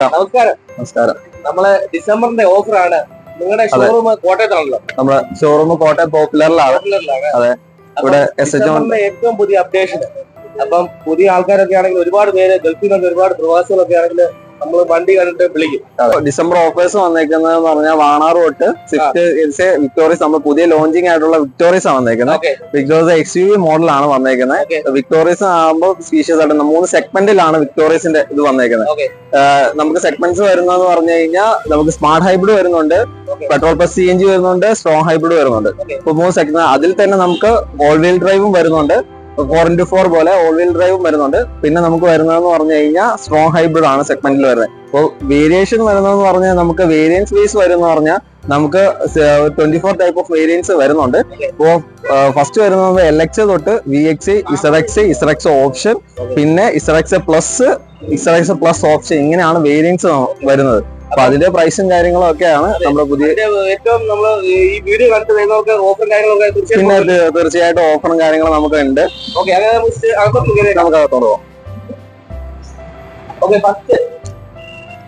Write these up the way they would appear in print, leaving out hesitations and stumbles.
നമസ്കാരം. നമസ്കാരം. നമ്മള് ഡിസംബറിന്റെ ഓഫറാണ്. നിങ്ങളുടെ ഷോറൂം കോട്ടയത്താണല്ലോ? നമ്മുടെ ഷോറൂം കോട്ടയം പോപ്പുലറിലാണ്. അതെ. ഇവിടെ ഡിസംബറിന്റെ ഏറ്റവും പുതിയ അപ്ഡേഷൻ. അപ്പം പുതിയ ആൾക്കാരൊക്കെ ആണെങ്കിൽ ഒരുപാട് പേര് ഗൾഫിൽ നിന്ന് ഒരുപാട് പ്രവാസികളൊക്കെ ആണെങ്കിൽ നമ്മൾ വണ്ടി കണ്ടിട്ട് വിളിക്കും. ഡിസംബർ ഓഫേഴ്സ് വന്നേക്കുന്നത് പറഞ്ഞാൽ വാണാർ തൊട്ട് സ്വിഫ്റ്റ് വിക്ടോറിയസ് നമ്മൾ പുതിയ ലോഞ്ചിങ് ആയിട്ടുള്ള വിക്ടോറിയസ് ആണ് വന്നേക്കുന്നത്. വിക്ടോറിയസ് XUV മോഡലാണ് വന്നേക്കുന്നത്. വിക്ടോറിയസ് ആകുമ്പോൾ സ്പീഷ്യസ് ആയിട്ട് 3 സെഗ്മെന്റിലാണ് വിക്ടോറിയസിന്റെ ഇത് വന്നേക്കുന്നത്. നമുക്ക് സെഗ്മെന്റ്സ് വരുന്നതെന്ന് പറഞ്ഞു കഴിഞ്ഞാൽ നമുക്ക് സ്മാർട്ട് ഹൈബ്രിഡ് വരുന്നുണ്ട്, പെട്രോൾ പ്ലസ് CNG വരുന്നുണ്ട്, സ്ട്രോങ് ഹൈബ്രിഡ് വരുന്നുണ്ട്. ഇപ്പൊ 3 സെഗ്മെന്റ്. അതിൽ തന്നെ നമുക്ക് ഓൾ വീൽ ഡ്രൈവും വരുന്നുണ്ട്, 4x4 പോലെ ഓൾ വീൽ ഡ്രൈവും വരുന്നുണ്ട്. പിന്നെ നമുക്ക് വരുന്നതെന്ന് പറഞ്ഞു കഴിഞ്ഞാൽ സ്ട്രോങ് ഹൈബ്രിഡ് ആണ് സെഗ്മെന്റിൽ വരുന്നത്. അപ്പോൾ വേരിയേഷൻ വരുന്നതെന്ന് പറഞ്ഞാൽ നമുക്ക് വേരിയൻസ് ബേസ് വരുന്ന പറഞ്ഞാൽ നമുക്ക് 24 ടൈപ്പ് ഓഫ് വേരിയൻസ് വരുന്നുണ്ട്. ഇപ്പോൾ ഫസ്റ്റ് വരുന്നത് LX തൊട്ട് VX, ZX ഓപ്ഷൻ, പിന്നെ ZX പ്ലസ് ഓപ്ഷൻ, ഇങ്ങനെയാണ് വേരിയൻസ് വരുന്നത്. അപ്പൊ അതിന്റെ പ്രൈസും കാര്യങ്ങളും ഒക്കെയാണ് നമ്മുടെ പുതിയ ഏറ്റവും നമ്മൾ ഈ വീഡിയോ കണ്ടു വരുന്നവർക്ക് ഓഫറും കാര്യങ്ങളൊക്കെ പിന്നെ തീർച്ചയായിട്ടും ഓഫറും കാര്യങ്ങളും നമുക്ക് ഉണ്ട്. നമുക്ക് അകത്തോട്ട് പോകാം.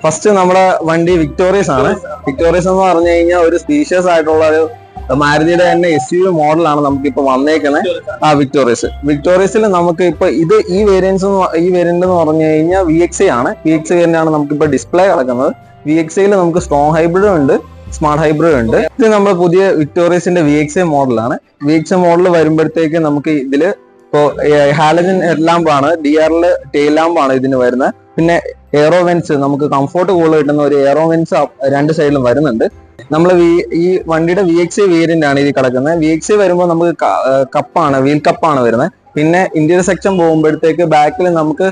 ഫസ്റ്റ് നമ്മുടെ വണ്ടി വിക്ടോറിയസ് ആണ്. വിക്ടോറിയസ് എന്ന് പറഞ്ഞു കഴിഞ്ഞാൽ ഒരു സ്പീഷ്യസ് ആയിട്ടുള്ള ഒരു മാരുതിയുടെ തന്നെ SUV മോഡലാണ് നമുക്കിപ്പോ വന്നേക്കുന്നത്. വിക്ടോറിയസിൽ നമുക്ക് ഇപ്പൊ ഈ വേരിയന്റ് എന്ന് പറഞ്ഞു കഴിഞ്ഞാൽ VX ആണ്. VX വേരിയന്റ് ആണ് നമുക്കിപ്പോ ഡിസ്പ്ലേ കിടക്കുന്നത്. VXയിൽ നമുക്ക് സ്ട്രോങ് ഹൈബ്രിഡ് ഉണ്ട്, സ്മാർട്ട് ഹൈബ്രിഡ് ഉണ്ട്. ഇത് നമ്മുടെ പുതിയ വിക്ടോറിയസിന്റെ VX മോഡലാണ്. VX മോഡൽ വരുമ്പോഴത്തേക്ക് നമുക്ക് ഇതില് ഇപ്പോ ഹാലജൻ ഹെഡ് ലാമ്പ് ആണ്, DR ടെയിൽ ലാമ്പ് ആണ് ഇതിന് വരുന്നത്. പിന്നെ എയറോ വെന്റ്സ്, നമുക്ക് കംഫോർട്ട് കൂടുതൽ കിട്ടുന്ന ഒരു എയറോ വെന്റ്സ് 2 സൈഡിലും വരുന്നുണ്ട്. നമ്മൾ ഈ വണ്ടിയുടെ VX വേരിയന്റ് ആണ് ഇതിൽ കിടക്കുന്നത്. VX വരുമ്പോൾ നമുക്ക് കപ്പാണ്, വീൽ കപ്പാണ് വരുന്നത്. പിന്നെ ഇന്റീരിയർ സെക്ഷൻ പോകുമ്പോഴത്തേക്ക് ബാക്കിൽ നമുക്ക്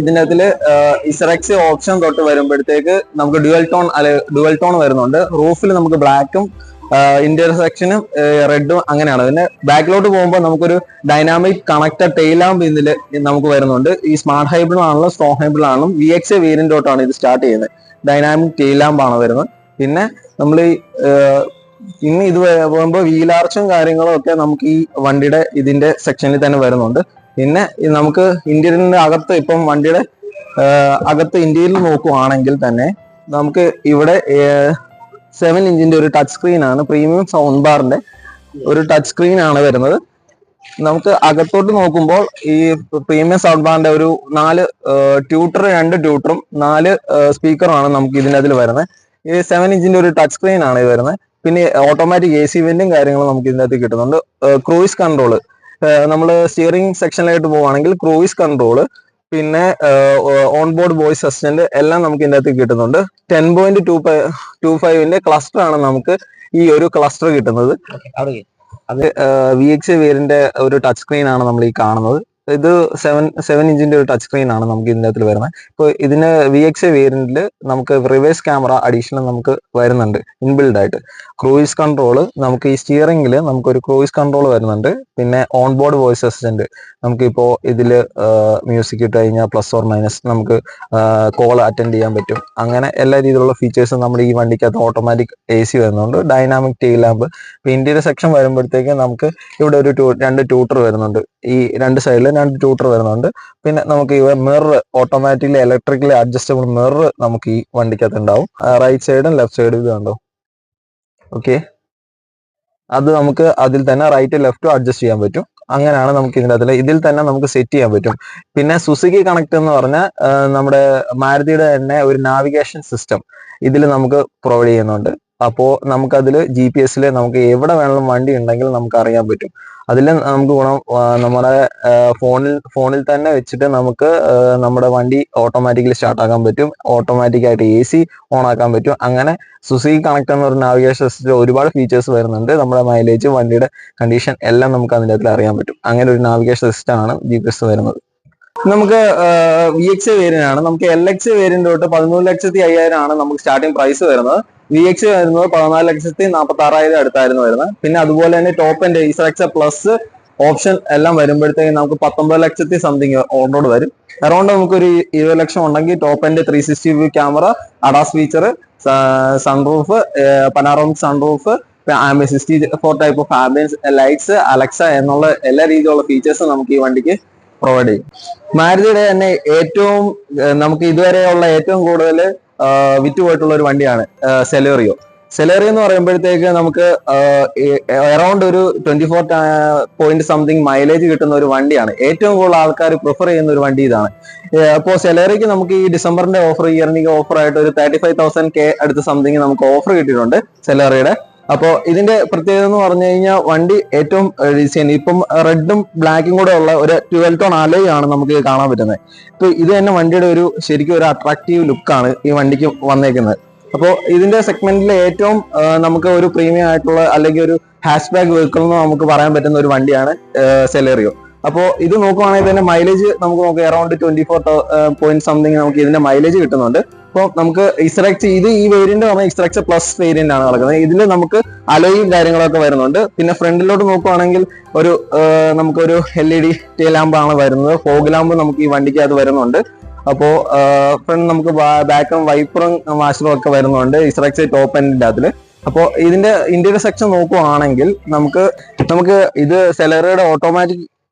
ഇതിനകത്തില് ZX ഓപ്ഷൻ തൊട്ട് വരുമ്പോഴത്തേക്ക് നമുക്ക് ഡുവൽ ടോൺ വരുന്നുണ്ട്. റൂഫിൽ നമുക്ക് ബ്ലാക്കും ഇന്റീരിയർ സെക്ഷനും റെഡും അങ്ങനെയാണ്. പിന്നെ ബാക്കിലോട്ട് പോകുമ്പോൾ നമുക്കൊരു ഡൈനാമിക് കണക്റ്റഡ് ടെയിൽ ലാമ്പ് ഇതിൽ നമുക്ക് വരുന്നുണ്ട്. ഈ സ്മാർട്ട് ഹൈബ്രിഡ് ആണെങ്കിലും സ്ട്രോങ് ഹൈബ്രിഡ് ആണെങ്കിലും VX വേരിയന്റ് തൊട്ടാണ് ഇത് സ്റ്റാർട്ട് ചെയ്യുന്നത്. ഡൈനാമിക് ടെയിൽ ലാമ്പ് ആണ് വരുന്നത്. പിന്നെ നമ്മൾ ഇനി ഇത് പോകുമ്പോൾ വീലാർച്ചും കാര്യങ്ങളും ഒക്കെ നമുക്ക് ഈ വണ്ടിയുടെ ഇതിന്റെ സെക്ഷനിൽ തന്നെ വരുന്നുണ്ട്. പിന്നെ നമുക്ക് ഇന്റീരിയറിന്റെ അകത്ത് ഇപ്പം വണ്ടിയുടെ അകത്ത് ഇന്റീരിയൽ നോക്കുവാണെങ്കിൽ തന്നെ നമുക്ക് ഇവിടെ 7 ഇഞ്ചിന്റെ ഒരു ടച്ച് സ്ക്രീൻ ആണ്, പ്രീമിയം സൗണ്ട് ബാറിന്റെ ഒരു ടച്ച് സ്ക്രീൻ ആണ് വരുന്നത്. നമുക്ക് അകത്തോട്ട് നോക്കുമ്പോൾ ഈ പ്രീമിയം സൗണ്ട് ബാറിന്റെ ഒരു 4 2 ട്യൂട്ടറും 4 സ്പീക്കറുമാണ് നമുക്ക് ഇതിനകത്തിൽ വരുന്നത്. ഈ 7 ഇഞ്ചിന്റെ ഒരു ടച്ച് സ്ക്രീൻ ആണ് ഇത് വരുന്നത്. പിന്നെ ഓട്ടോമാറ്റിക് AC വെന്റും കാര്യങ്ങളും നമുക്ക് ഇതിനകത്ത് കിട്ടുന്നുണ്ട്. ക്രൂയിസ് കൺട്രോള്, നമ്മൾ സ്റ്റിയറിംഗ് സെക്ഷനിലായിട്ട് പോവുകയാണെങ്കിൽ ക്രൂയിസ് കൺട്രോള്, പിന്നെ ഓൺ ബോർഡ് വോയിസ് അസിസ്റ്റന്റ് എല്ലാം നമുക്ക് ഇതിനകത്ത് കിട്ടുന്നുണ്ട്. 10.25 ക്ലസ്റ്റർ ആണ് നമുക്ക് ഈ ഒരു ക്ലസ്റ്റർ കിട്ടുന്നത്. അത് VX വേരിയന്റ് ഒരു ടച്ച് സ്ക്രീൻ ആണ് നമ്മൾ ഈ കാണുന്നത്. ഇത് 7 ഇഞ്ചിന്റെ ഒരു ടച്ച് സ്ക്രീൻ ആണ് നമുക്ക് ഇതിനകത്ത് വരുന്നത്. ഇപ്പോൾ ഇതിന് VX വേരിയന്റിൽ നമുക്ക് റിവേഴ്സ് ക്യാമറ അഡീഷണൽ നമുക്ക് വരുന്നുണ്ട് ഇൻബിൽഡ് ആയിട്ട്. ക്രൂയിസ് കൺട്രോള്, നമുക്ക് ഈ സ്റ്റിയറിംഗിൽ നമുക്കൊരു ക്രൂയിസ് കൺട്രോൾ വരുന്നുണ്ട്. പിന്നെ ഓൺ ബോർഡ് വോയിസ് അസിസ്റ്റന്റ്, നമുക്കിപ്പോൾ ഇതിൽ മ്യൂസിക് ഇട്ട് കഴിഞ്ഞാൽ പ്ലസ് ഓർ മൈനസ് നമുക്ക് കോൾ അറ്റൻഡ് ചെയ്യാൻ പറ്റും. അങ്ങനെ എല്ലാ രീതിയിലുള്ള ഫീച്ചേഴ്സും നമ്മുടെ ഈ വണ്ടിക്കകത്ത് ഓട്ടോമാറ്റിക് AC വരുന്നുണ്ട്. Dynamic tail lamp. ഇപ്പോൾ ഇന്റീരിയർ സെക്ഷൻ വരുമ്പോഴത്തേക്ക് നമുക്ക് ഇവിടെ ഒരു 2 ട്യൂട്ടർ വരുന്നുണ്ട്. ഈ 2 സൈഡിലും 2 ട്യൂട്ടർ വരുന്നുണ്ട്. പിന്നെ നമുക്ക് ഈ mirror automatically electrically adjustable mirror നമുക്ക് ഈ വണ്ടിക്കകത്ത് ഉണ്ടാവും. റൈറ്റ് സൈഡും ലെഫ്റ്റ് സൈഡും ഇത് കണ്ടോ. ഓക്കെ, അത് നമുക്ക് അതിൽ തന്നെ റൈറ്റ് ലെഫ്റ്റും അഡ്ജസ്റ്റ് ചെയ്യാൻ പറ്റും. അങ്ങനെയാണ് നമുക്ക് ഇതിൽ തന്നെ നമുക്ക് സെറ്റ് ചെയ്യാൻ പറ്റും. പിന്നെ സുസുക്കി കണക്ട് എന്ന് പറഞ്ഞാൽ നമ്മുടെ മാരുതിയുടെ തന്നെ ഒരു നാവിഗേഷൻ സിസ്റ്റം ഇതിൽ നമുക്ക് പ്രൊവൈഡ് ചെയ്യുന്നുണ്ട്. അപ്പോൾ നമുക്കതിൽ GPS നമുക്ക് എവിടെ വേണമെങ്കിലും വണ്ടി ഉണ്ടെങ്കിൽ നമുക്ക് അറിയാൻ പറ്റും. അതിൽ നമുക്ക് ഗുണം നമ്മുടെ ഫോണിൽ തന്നെ വെച്ചിട്ട് നമുക്ക് നമ്മുടെ വണ്ടി ഓട്ടോമാറ്റിക്കലി സ്റ്റാർട്ട് ആക്കാൻ പറ്റും. ഓട്ടോമാറ്റിക്കായിട്ട് AC ഓൺ ആക്കാൻ പറ്റും. അങ്ങനെ സുസുക്കി കണക്ട് എന്ന് പറഞ്ഞ നാവിഗേഷൻ സിസ്റ്റത്തിൽ ഒരുപാട് ഫീച്ചേഴ്സ് വരുന്നുണ്ട്. നമ്മുടെ മൈലേജ്, വണ്ടിയുടെ കണ്ടീഷൻ എല്ലാം നമുക്ക് അതിൻ്റെ അകത്തിൽ അറിയാൻ പറ്റും. അങ്ങനെ ഒരു നാവിഗേഷൻ സിസ്റ്റം ആണ് GPS വരുന്നത്. നമുക്ക് VX വേരിയന്റ് ആണ്. നമുക്ക് LX വേരിയന്റ് തൊട്ട് 13,50,000 ആണ് നമുക്ക് സ്റ്റാർട്ടിംഗ് പ്രൈസ് വരുന്നത്. VX വരുന്നത് 14,46,000 അടുത്തായിരുന്നു വരുന്നത്. പിന്നെ അതുപോലെ തന്നെ top end ZX plus option എല്ലാം വരുമ്പോഴത്തേക്കും നമുക്ക് 19 ലക്ഷത്തി സംതിങ് ഓൺ റോഡ് വരും. അറൗണ്ട് നമുക്കൊരു 20 ലക്ഷം ഉണ്ടെങ്കിൽ top end 360 view camera, ADAS feature, sunroof, panoramic sunroof, 64 type of ambience lights, Alexa എന്നുള്ള എല്ലാ രീതിയിലുള്ള ഫീച്ചേഴ്സും നമുക്ക് ഈ വണ്ടിക്ക് പ്രൊവൈഡ് ചെയ്യും. മാരുതിയുടെ തന്നെ ഏറ്റവും നമുക്ക് ഇതുവരെയുള്ള ഏറ്റവും കൂടുതൽ വിറ്റുപോയിട്ടുള്ള ഒരു വണ്ടിയാണ് സെലേറിയോ. സെലേറിയോ എന്ന് പറയുമ്പോഴത്തേക്ക് നമുക്ക് അറൌണ്ട് ഒരു 24 പോയിന്റ് സംതിങ് മൈലേജ് കിട്ടുന്ന ഒരു വണ്ടിയാണ്. ഏറ്റവും കൂടുതൽ ആൾക്കാർ പ്രിഫർ ചെയ്യുന്ന ഒരു വണ്ടി ഇതാണ്. അപ്പോൾ സെലേറിയോക്ക് നമുക്ക് ഈ ഡിസംബറിന്റെ ഓഫർ, ഇയറിന്റെ ഓഫർ ആയിട്ട് ഒരു 35,000 അടുത്ത് സംതിങ് നമുക്ക് ഓഫർ കിട്ടിയിട്ടുണ്ട് സെലേറിയുടെ. അപ്പോൾ ഇതിന്റെ പ്രത്യേകത എന്ന് പറഞ്ഞു കഴിഞ്ഞാൽ വണ്ടി ഏറ്റവും ഡിസൈൻ ഇപ്പം റെഡും ബ്ലാക്കും കൂടെ ഉള്ള ഒരു 12 ടോൺ അലോയ് ആണ് നമുക്ക് കാണാൻ പറ്റുന്നത്. ഇപ്പൊ ഇത് തന്നെ വണ്ടിയുടെ ഒരു ശരിക്കും ഒരു അട്രാക്റ്റീവ് ലുക്കാണ് ഈ വണ്ടിക്ക് വന്നേക്കുന്നത്. അപ്പോൾ ഇതിന്റെ സെഗ്മെന്റിൽ ഏറ്റവും നമുക്ക് ഒരു പ്രീമിയം ആയിട്ടുള്ള അല്ലെങ്കിൽ ഒരു ഹാഷ് ബാഗ് വെഹിക്കിൾ എന്ന് നമുക്ക് പറയാൻ പറ്റുന്ന ഒരു വണ്ടിയാണ് സെലേറിയോ. അപ്പോൾ ഇത് നോക്കുവാണെങ്കിൽ തന്നെ മൈലേജ് നമുക്ക് നോക്കാം, അറൌണ്ട് 24 പോയിന്റ് സംതിങ് നമുക്ക് ഇതിന്റെ മൈലേജ് കിട്ടുന്നുണ്ട്. അപ്പോൾ നമുക്ക് ഇസ്റെക്സ് ഇത് ഈ വേരിയന്റ് പറഞ്ഞാൽ ഇസ്റെക്സ് പ്ലസ് വേരിയന്റ് ആണ് നടക്കുന്നത്. ഇതിൽ നമുക്ക് അലോയും കാര്യങ്ങളൊക്കെ വരുന്നുണ്ട്. പിന്നെ ഫ്രണ്ടിലോട്ട് നോക്കുവാണെങ്കിൽ ഒരു നമുക്കൊരു LED ടെയിൽ ലാമ്പാണ് വരുന്നത്. ഫോഗ് ലാമ്പ് നമുക്ക് ഈ വണ്ടിക്ക് അത് വരുന്നുണ്ട്. അപ്പോൾ ഫ്രണ്ട് നമുക്ക് ബാക്കും വൈപ്പറും വാഷറും ഒക്കെ വരുന്നുണ്ട് ഇസ്റെക്സ് ടോപ്പ് എൻഡിന്റെ അതില്. അപ്പോൾ ഇതിന്റെ ഇന്റീരിയർ സെക്ഷൻ നോക്കുവാണെങ്കിൽ നമുക്ക് ഇത് സെലേറിയുടെ ഓട്ടോമാറ്റിക്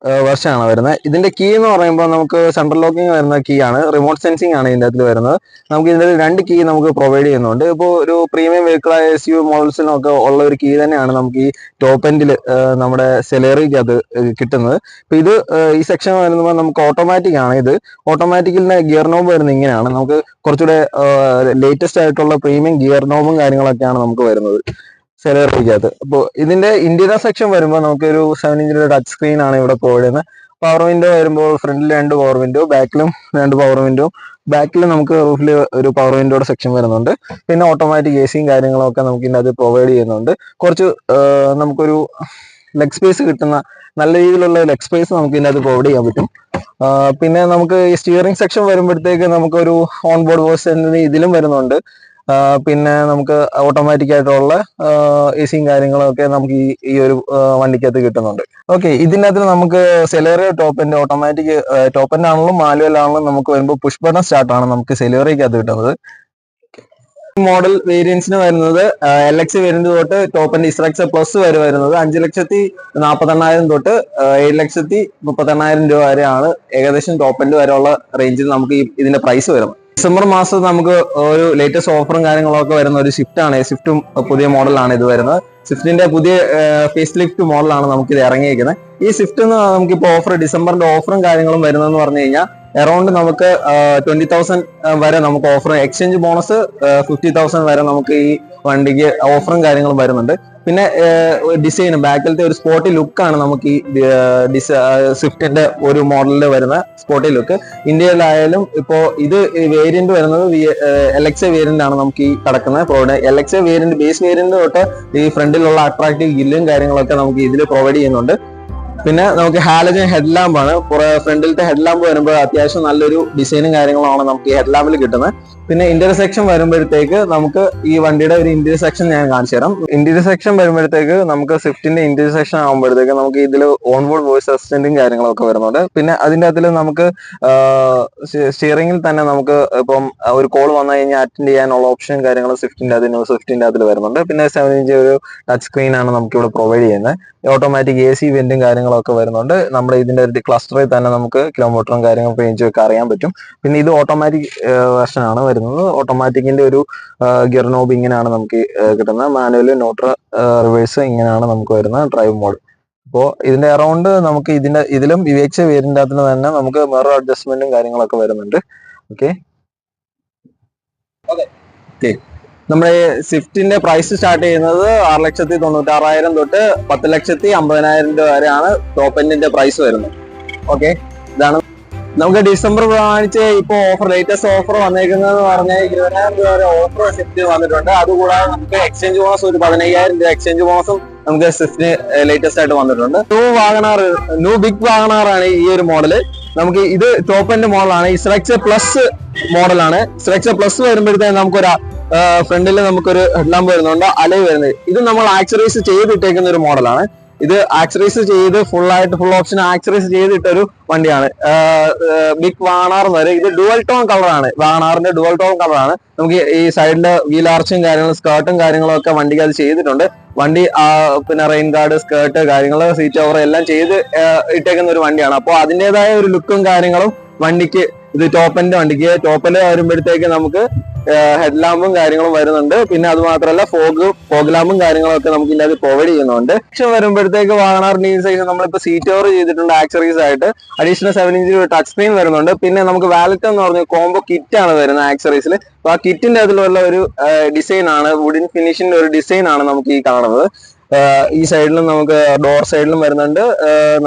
വെർഷൻ ആണ് വരുന്നത്. ഇതിന്റെ കീ എന്ന് പറയുമ്പോൾ നമുക്ക് സെൻട്രൽ ലോക്കിംഗ് വരുന്ന കീ ആണ്, റിമോട്ട് സെൻസിങ് ആണ് ഇതിന്റെ അതിൽ വരുന്നത്. നമുക്ക് ഇതിന്റെ 2 കീ നമുക്ക് പ്രൊവൈഡ് ചെയ്യുന്നുണ്ട്. ഇപ്പോൾ ഒരു പ്രീമിയം വെഹിക്കിളായ SUV മോഡൽസിനൊക്കെ ഉള്ള ഒരു കീ തന്നെയാണ് നമുക്ക് ഈ ടോപ്പ് എൻഡിൽ നമ്മുടെ സെലേറിക്ക് അത് കിട്ടുന്നത്. ഇപ്പൊ ഇത് ഈ സെക്ഷൻ വരുമ്പോൾ നമുക്ക് ഓട്ടോമാറ്റിക് ആണ്. ഇത് ഓട്ടോമാറ്റിക്കിന്റെ ഗിയർ നോബ് വരുന്നത് ഇങ്ങനെയാണ്. നമുക്ക് കുറച്ചുകൂടെ ലേറ്റസ്റ്റ് ആയിട്ടുള്ള പ്രീമിയം ഗിയർ നോബും കാര്യങ്ങളൊക്കെയാണ് നമുക്ക് വരുന്നത് സെലേറിക്കകത്ത്. അപ്പോൾ ഇതിന്റെ ഇന്റീരിയർ സെക്ഷൻ വരുമ്പോൾ നമുക്ക് ഒരു 7 ഇഞ്ചിന്റെ ടച്ച് സ്ക്രീൻ ആണ് ഇവിടെ പ്രൊവൈഡ് ചെയ്യുന്നത്. പവർ വിൻഡോ വരുമ്പോൾ ഫ്രണ്ടിൽ 2 പവർ വിൻഡോ, ബാക്കിലും 2 പവർ വിൻഡോ. ബാക്കിൽ നമുക്ക് റൂഫിൽ ഒരു പവർ വിൻഡോയുടെ സെക്ഷൻ വരുന്നുണ്ട്. പിന്നെ ഓട്ടോമാറ്റിക് AC കാര്യങ്ങളും ഒക്കെ നമുക്ക് ഇതിന്റെ അത് പ്രൊവൈഡ് ചെയ്യുന്നുണ്ട്. കുറച്ച് നമുക്കൊരു ലെഗ് സ്പേസ് കിട്ടുന്ന നല്ല രീതിയിലുള്ള ലെഗ് സ്പേസ് നമുക്ക് ഇതിന്റെ അത് പ്രൊവൈഡ് ചെയ്യാൻ പറ്റും. പിന്നെ നമുക്ക് ഈ സ്റ്റിയറിംഗ് സെക്ഷൻ വരുമ്പോഴത്തേക്ക് നമുക്കൊരു ഓൺ ബോർഡ് വോയിസ് ഇതിലും വരുന്നുണ്ട്. പിന്നെ നമുക്ക് ഓട്ടോമാറ്റിക് ആയിട്ടുള്ള AC കാര്യങ്ങളും ഒക്കെ നമുക്ക് ഈ ഒരു വണ്ടിക്കകത്ത് കിട്ടുന്നുണ്ട്. ഓക്കെ, ഇതിനകത്ത് നമുക്ക് Celerio top end automatic top end ആണെങ്കിലും മാനുവൽ ആണെങ്കിലും നമുക്ക് വരുമ്പോൾ പുഷ് ബട്ടൺ സ്റ്റാർട്ട് ആണ് നമുക്ക് സെലേറിയോക്കകത്ത് കിട്ടുന്നത്. മോഡൽ വേരിയൻസിന് വരുന്നത് LX വേരിയന്റ് തൊട്ട് ടോപ്പ് എൻഡ് ഇസ്റെക്സ് പ്ലസ് വരെ വരുന്നത് 5,48,000 തൊട്ട് 7,38,000 രൂപ വരെയാണ് ഏകദേശം ടോപ്പ് എൻഡ് വരെയുള്ള റേഞ്ചിൽ നമുക്ക് ഇതിന്റെ പ്രൈസ് വരുന്നത്. ഡിസംബർ മാസം നമുക്ക് ഒരു ലേറ്റസ്റ്റ് ഓഫറും കാര്യങ്ങളൊക്കെ വരുന്ന ഒരു സ്വിഫ്റ്റ് ആണ്. സ്വിഫ്റ്റും പുതിയ മോഡലാണ് ഇത് വരുന്നത്. സ്വിഫ്റ്റിന്റെ പുതിയ ഫേസ് ലിഫ്റ്റ് മോഡലാണ് നമുക്ക് ഇത് ഇറങ്ങിയിരിക്കുന്നത്. ഈ സ്വിഫ്റ്റ് നമുക്കിപ്പോൾ ഓഫർ ഡിസംബറിന്റെ ഓഫറും കാര്യങ്ങളും വരുന്നതെന്ന് പറഞ്ഞു കഴിഞ്ഞാൽ അറൌണ്ട് നമുക്ക് 20,000 വരെ നമുക്ക് ഓഫർ, എക്സ്ചേഞ്ച് ബോണസ് 50,000 വരെ നമുക്ക് ഈ വണ്ടിക്ക് ഓഫറും കാര്യങ്ങളും വരുന്നുണ്ട്. പിന്നെ ഡിസൈൻ ബാക്കിലത്തെ ഒരു സ്പോർട്ടി ലുക്കാണ് നമുക്ക് ഈ സ്വിഫ്റ്റിന്റെ ഒരു മോഡലിൽ വരുന്ന സ്പോർട്ടി ലുക്ക്. ഇന്ത്യയിലായാലും ഇപ്പോ ഇത് വേരിയന്റ് വരുന്നത് LX വേരിയന്റ് ആണ് നമുക്ക് ഈ കിടക്കുന്നത്. LX വേരിയന്റ് ബേസ് വേരിയന്റ് തൊട്ട് ഈ ഫ്രണ്ടിലുള്ള അട്രാക്റ്റീവ് ഗില്ലും കാര്യങ്ങളൊക്കെ നമുക്ക് ഇതിൽ പ്രൊവൈഡ് ചെയ്യുന്നുണ്ട്. പിന്നെ നമുക്ക് ഹാലജൻ ഹെഡ് ലാമ്പാണ്. ഫ്രണ്ടിലത്തെ ഹെഡ് ലാമ്പ് വരുമ്പോൾ അത്യാവശ്യം നല്ലൊരു ഡിസൈനും കാര്യങ്ങളുമാണ് നമുക്ക് ഈ ഹെഡ് ലാമ്പിൽ കിട്ടുന്നത്. പിന്നെ ഇന്റീരിയർ സെക്ഷൻ വരുമ്പോഴത്തേക്ക് നമുക്ക് ഈ വണ്ടിയുടെ ഒരു ഇന്റീരിയർ സെക്ഷൻ ഞാൻ കാണിച്ചു തരാം. ഇന്റീരിയർ സെക്ഷൻ വരുമ്പോഴത്തേക്ക് നമുക്ക് സ്വിഫ്റ്റിന്റെ ഇന്റീരിയർ സെക്ഷൻ ആകുമ്പോഴത്തേക്ക് നമുക്ക് ഇതിൽ ഓൺബോർഡ് വോയിസ് അസിസ്റ്റന്റും കാര്യങ്ങളൊക്കെ വരുന്നുണ്ട്. പിന്നെ അതിന്റെ അതിൽ നമുക്ക് സ്റ്റിയറിംഗിൽ തന്നെ നമുക്ക് ഇപ്പം ഒരു കോൾ വന്നു കഴിഞ്ഞാൽ അറ്റൻഡ് ചെയ്യാനുള്ള ഓപ്ഷൻ കാര്യങ്ങളും സ്വിഫ്റ്റിന്റെ അതിൽ വരുന്നുണ്ട്. പിന്നെ 7 ഇഞ്ച് ഒരു ടച്ച് സ്ക്രീൻ ആണ് നമുക്ക് ഇവിടെ പ്രൊവൈഡ് ചെയ്യുന്നത്. ഓട്ടോമാറ്റിക് AC വെന്റും കാര്യങ്ങളൊക്കെ വരുന്നുണ്ട്. നമ്മുടെ ഇതിന്റെ ക്ലസ്റ്ററിൽ തന്നെ നമുക്ക് കിലോമീറ്ററും കാര്യങ്ങളും റേഞ്ചും ഒക്കെ അറിയാൻ പറ്റും. പിന്നെ ഇത് ഓട്ടോമാറ്റിക് വെർഷൻ ആണ് വരുന്നത്. ഓട്ടോമാറ്റിക്കിന്റെ ഒരു ഗിയർ നോബ് ഇങ്ങനെയാണ് നമുക്ക് കിട്ടുന്നത്. മാനുവൽ, ന്യൂട്രൽ, റിവേഴ്സ് ഇങ്ങനെയാണ് നമുക്ക് വരുന്നത് ഡ്രൈവ് മോഡ്. അപ്പോൾ ഇതിന്റെ അറൌണ്ട് നമുക്ക് ഇതിലും VX വേരിയന്റ് അതിന് തന്നെ നമുക്ക് മിറർ അഡ്ജസ്റ്റ്മെന്റും കാര്യങ്ങളൊക്കെ വരുന്നുണ്ട്. ഓക്കെ, നമ്മുടെ സ്വിഫ്റ്റിന്റെ പ്രൈസ് സ്റ്റാർട്ട് ചെയ്യുന്നത് 6,96,000 തൊട്ട് 10,50,000 രൂപ വരെയാണ് ടോപ്പ് എൻഡിന്റെ പ്രൈസ് വരുന്നത്. ഓക്കെ, ഇതാണ് നമുക്ക് ഡിസംബർ പ്രമാണിച്ച് ഇപ്പൊ ഓഫർ, ലേറ്റസ്റ്റ് ഓഫർ വന്നേക്കുന്നത് പറഞ്ഞാൽ 20,000 രൂപ വരെ ഓഫർ സ്വിഫ്റ്റ് വന്നിട്ടുണ്ട്. അതുകൂടാതെ നമുക്ക് എക്സ്ചേഞ്ച് ബോണസ് ഒരു 15,000 രൂപ എക്സ്ചേഞ്ച് ബോണസും നമുക്ക് സ്വിഫ്റ്റിന് ലേറ്റസ്റ്റ് ആയിട്ട് വന്നിട്ടുണ്ട്. ന്യൂ ബിഗ് വാഗണാർ ആണ് ഈ ഒരു മോഡല്. നമുക്ക് ഇത് ടോപ്പ് എൻഡ് മോഡലാണ്. ഇസ്റെക്സ് പ്ലസ് മോഡലാണ്. ഇസ്റെക്സ് പ്ലസ് വരുമ്പോഴത്തേക്ക് നമുക്കൊരു ഫ്രണ്ടിൽ നമുക്കൊരു ഹെഡ് ലാമ്പ് വരുന്നുണ്ട്, അലൈ വരുന്നത്. ഇത് നമ്മൾ ആക്സറൈസ് ചെയ്തിട്ടേക്കുന്ന ഒരു മോഡലാണ്. ഇത് ആക്സറൈസ് ചെയ്ത് ഫുൾ ഓപ്ഷൻ ആക്സറൈസ് ചെയ്തിട്ടൊരു വണ്ടിയാണ് ബിഗ് വാഗണാർ എന്ന് പറയും. ഇത് ഡുവൽ ടോൺ കളറാണ്, വാഗണാറിന്റെ ഡുവൽ ടോൺ കളറാണ്. നമുക്ക് ഈ സൈഡിലെ വീൽ ആർച്ചും കാര്യങ്ങളും സ്കേർട്ടും കാര്യങ്ങളും ഒക്കെ വണ്ടിക്ക് അത് ചെയ്തിട്ടുണ്ട്. വണ്ടി പിന്നെ റെയിൻ ഗാർഡ്, സ്കേർട്ട് കാര്യങ്ങൾ, സീറ്റ് ഓവർ എല്ലാം ചെയ്ത് ഇട്ടേക്കുന്ന ഒരു വണ്ടിയാണ്. അപ്പോൾ അതിൻ്റെതായ ഒരു ലുക്കും കാര്യങ്ങളും വണ്ടിക്ക് ഇത് ടോപ്പ് എൻഡ് വണ്ടിക്ക്. ടോപ്പ് എൻഡ് വരുമ്പോഴത്തേക്ക് നമുക്ക് ഹെഡ് ലാമ്പും കാര്യങ്ങളും വരുന്നുണ്ട്. പിന്നെ അത് മാത്രമല്ല ഫോഗ് ലാമ്പും കാര്യങ്ങളൊക്കെ നമുക്ക് ഇതിനകത്ത് പ്രൊവൈഡ് ചെയ്യുന്നുണ്ട്. പക്ഷെ വരുമ്പോഴത്തേക്ക് വാഗണാർ ന്യൂ സൈസ് നമ്മളിപ്പോ സീറ്റ് കവർ ചെയ്തിട്ടുണ്ട് ആക്സറീസ് ആയിട്ട്. അഡീഷണൽ 7 ഇഞ്ച് ടച്ച് സ്ക്രീൻ വരുന്നുണ്ട്. പിന്നെ നമുക്ക് വാലറ്റ് എന്ന് പറഞ്ഞ കോംബോ കിറ്റ് ആണ് വരുന്നത് ആക്സറീസിൽ. അപ്പൊ ആ കിറ്റിന്റെ അതിലുള്ള ഒരു ഡിസൈൻ ആണ്, വുഡൻ ഫിനിഷിന്റെ ഒരു ഡിസൈൻ ആണ് നമുക്ക് ഈ കാണുന്നത്. ഈ സൈഡിലും നമുക്ക് ഡോർ സൈഡിലും വരുന്നുണ്ട്,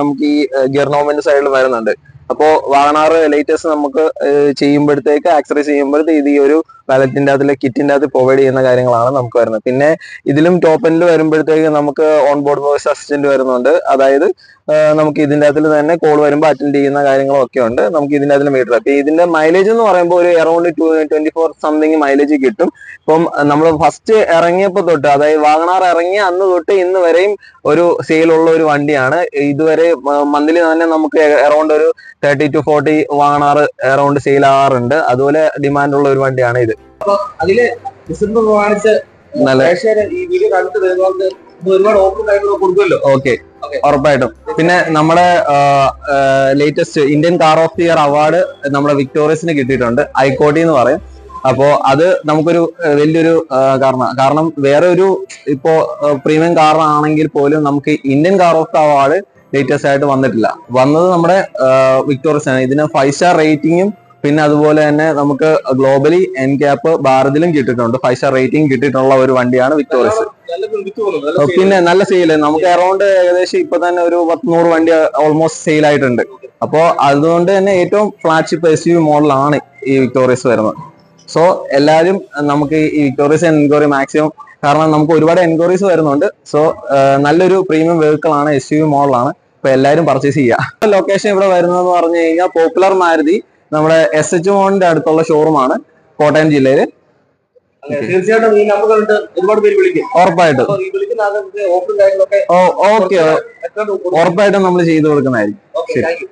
നമുക്ക് ഈ ഗിയർനോമിന്റെ സൈഡിലും വരുന്നുണ്ട്. അപ്പോ വാഗണാർ ലേറ്റസ്റ്റ് നമുക്ക് ചെയ്യുമ്പോഴത്തേക്ക് ആക്സറൈസ് ചെയ്യുമ്പോഴത്തേക്ക് ഇത് ഈ ഒരു വാലറ്റിന്റെ അതിലെ കിറ്റിന്റെ അകത്ത് പ്രൊവൈഡ് ചെയ്യുന്ന കാര്യങ്ങളാണ് നമുക്ക് വരുന്നത്. പിന്നെ ഇതിലും ടോപ്പ് എൻഡിൽ വരുമ്പോഴത്തേക്ക് നമുക്ക് ഓൺ ബോർഡ് വോയിസ് അസിസ്റ്റന്റ് വരുന്നുണ്ട്. അതായത് നമുക്ക് ഇതിന്റെ അതിൽ തന്നെ കോൾ വരുമ്പോൾ അറ്റൻഡ് ചെയ്യുന്ന കാര്യങ്ങളും ഒക്കെ ഉണ്ട്. നമുക്ക് ഇതിന്റെ അതിൽ മീറ്റർ. അപ്പൊ ഇതിന്റെ മൈലേജ് എന്ന് പറയുമ്പോൾ ഒരു അറൌണ്ട് 24 സംതിങ് മൈലേജ് കിട്ടും. ഇപ്പം നമ്മൾ ഫസ്റ്റ് ഇറങ്ങിയപ്പോൾ തൊട്ട്, അതായത് വാഗണാർ ഇറങ്ങിയ അന്ന് തൊട്ട് ഇന്ന് വരെയും ഒരു സെയിലുള്ള ഒരു വണ്ടിയാണ്. ഇതുവരെ മന്ത്ലി തന്നെ നമുക്ക് അറൌണ്ട് ഒരു 30 to 40 വാഗണാർ അറൌണ്ട് സെയിൽ ആകാറുണ്ട്. അതുപോലെ ഡിമാൻഡ് ഉള്ള ഒരു വണ്ടിയാണ് ഇത്. അപ്പൊ അതില് ഡിസംബർ പ്രമാണിച്ച് നല്ല ഈ വീഡിയോ കണ്ടിട്ട് വരുന്നവർക്ക് ഒരുപാട് ഓഫർ കാര്യങ്ങളൊക്കെ കൊടുക്കുമല്ലോ. ഓക്കെ, ഉറപ്പായിട്ടും. പിന്നെ നമ്മുടെ latest Indian car of the year award നമ്മുടെ വിക്ടോറിയസിന് കിട്ടിയിട്ടുണ്ട്, ഐക്കോട്ടി എന്ന് പറയും. അപ്പോ അത് നമുക്കൊരു വലിയൊരു കാരണം വേറെ ഒരു ഇപ്പോ പ്രീമിയം കാർ ആണെങ്കിൽ പോലും നമുക്ക് Indian car of the award latest ആയിട്ട് വന്നിട്ടില്ല. വന്നത് നമ്മുടെ വിക്ടോറിയസ് ആണ്. ഇതിന് 5 സ്റ്റാർ റേറ്റിംഗും പിന്നെ അതുപോലെ തന്നെ നമുക്ക് ഗ്ലോബലി എൻക്യാപ്പ് ഭാരതിലും കിട്ടിയിട്ടുണ്ട്. 5 സ്റ്റാർ റേറ്റിംഗ് കിട്ടിയിട്ടുള്ള ഒരു വണ്ടിയാണ് വിക്ടോറിയസ്. പിന്നെ നല്ല സെയിൽ, നമുക്ക് അറൌണ്ട് ഏകദേശം ഇപ്പൊ തന്നെ ഒരു 100 വണ്ടി ഓൾമോസ്റ്റ് സെയിൽ ആയിട്ടുണ്ട്. അപ്പോ അതുകൊണ്ട് തന്നെ ഏറ്റവും ഫ്ലാഗ്ഷിപ്പ് SUV മോഡലാണ് ഈ വിക്ടോറിയസ് വരുന്നത്. സോ എല്ലാവരും നമുക്ക് ഈ വിക്ടോറിയസ് എൻക്വയറി മാക്സിമം, കാരണം നമുക്ക് ഒരുപാട് എൻക്വയറീസ് വരുന്നുണ്ട്. സോ നല്ലൊരു പ്രീമിയം വെഹിക്കിൾ ആണ്, SUV മോഡലാണ്. അപ്പൊ എല്ലാവരും പർച്ചേസ് ചെയ്യുക. ലൊക്കേഷൻ ഇവിടെ വരുന്നതെന്ന് പറഞ്ഞു കഴിഞ്ഞാൽ പോപ്പുലർ മാരുതി നമ്മുടെ SH മോളിന്റെ അടുത്തുള്ള ഷോറൂമാണ്, കോട്ടയം ജില്ലയില്. തീർച്ചയായിട്ടും ഈ നമ്പർ കണ്ടിട്ട് ഒരുപാട് പേര് വിളിക്കും. ഉറപ്പായിട്ടും ഓഫറും കാര്യങ്ങളൊക്കെ ഉറപ്പായിട്ടും നമ്മൾ ചെയ്തു കൊടുക്കുന്നതായിരിക്കും. ശരി.